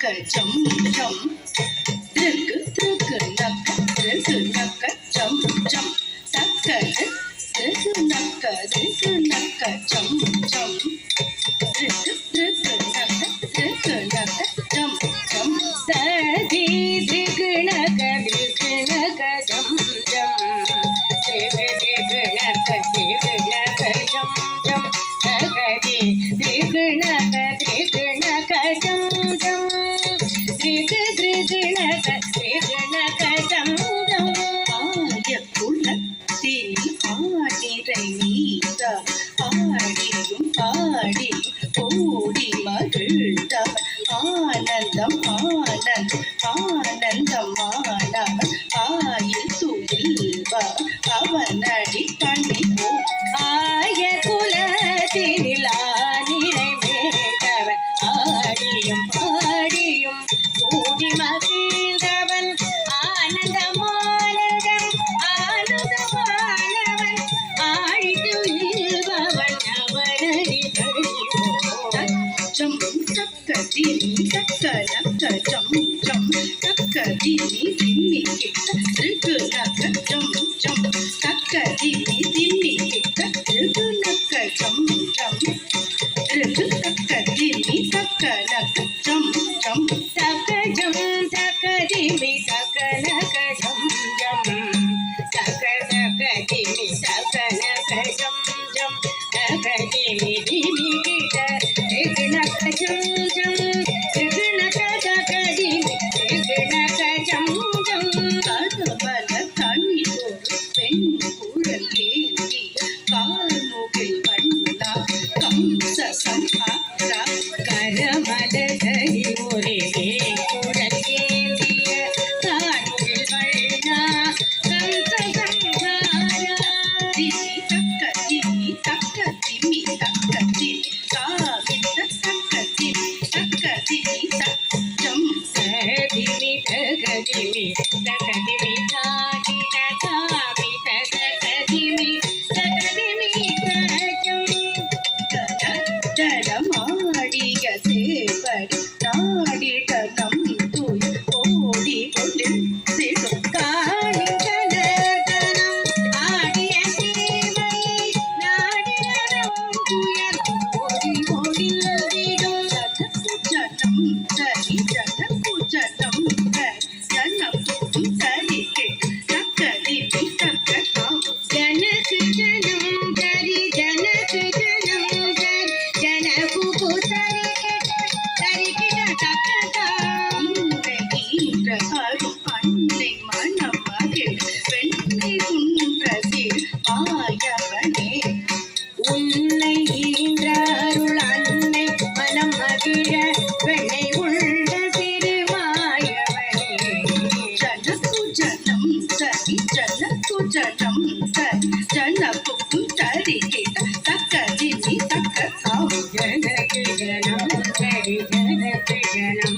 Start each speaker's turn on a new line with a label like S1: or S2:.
S1: jam jam druk druk nak druk nak jam jam tak druk nak jam jam druk druk nak jam jam sadi druk nak jam jam druk nak jam jam sagadi druk nak jam jam druk druk nak jam jam ஆய குலத்தில் ஆடிரை நீத ஆடியும் பாடி ஓடி மகிழ்ந்தவன் ஆனந்தம் ஆனந்தமானவன் oil துயில்வ அவனடி பணிவோ ஆய குலத்தில் ஆடிரை மேதவன் ஆடியும் பாடியும் ஓடி மகிழ்ந்தவன் ஆனந்தமானவன் ஆனந்தமானவன் ஆழித்து இல்பவன் அவனடி பணிவோ ஜம் தக்கதினி தக்க நக்க ஜம் ஜம் தக்கதினி திம்மி கிட்ட திருக்கு நக்க ஜம் ஜம் தக்கதினி திம்மி கிட்ட திருக்கு நக்க ஜம் ஜம் திருக்கு தக்கதினி தக்க நக்க ஜம் ஜம் தக்க ஜம் தக்கதிமி தக்க நக்க ஜம் ஜம் தக்க தக்கதிமி தக்க நக்க ஜம் ஜம் தக்கதிமி திமி கிட்ட திருக்கு நக்க ஜம் ஜம் திருக்கு நக்க தக்கதிமி திருக்கு நக்க ஜம் ஜம் கதவல தண்ணி ஒரு பெண் குழல் ஏந்தி கால்முகில் வண்ணா கம்ச சம்ஹாரா கரமலதரி ஒரே குழல் ஏந்திய கால்முகில் வண்ணா கம்ச சம்ஹாரா திமி தக்க திமி தக்க திமி தக்க திமி காமித்த தக்க திமி தக்க திமி தக்கம் திமி தக திமி தக திமி தாகி தகாமி தக திமி தக திமி தகம் ஜலமாடிய சேவடி நாடிட நம் தூய் ஓடி கொண்டிடும் காணி கலர்தனம் ஆடிய சேவை நாடிடும் துயர் ஓடி ஓடி நல்கிடும் ஜனம் தனி ஜனக்கு ஜனம் ஜனக்கு தனி தக்க திமி தக்க ஜனக்கு ஜனம் தரி ஜனக்கு ஜனம் தரி ஜனக்கு தரி கிட தக்க ஈன்ற அரும் அன்னை மனம் மகிழ் வெண்ணை குன்றதில் மாயவனே உன்னை ஈன்ற அருள் அன்னை மனம் மகிழ வெண்ணை உள்ள திருமாயவனே ஜனக்கு ஜனம் தரி ஜனக்கு ஜனம் தரி ஜனக்கு தரி கிட தக்க திமி தக்க ஜனக்கு ஜனம் தரி ஜனக்கு ஜனம்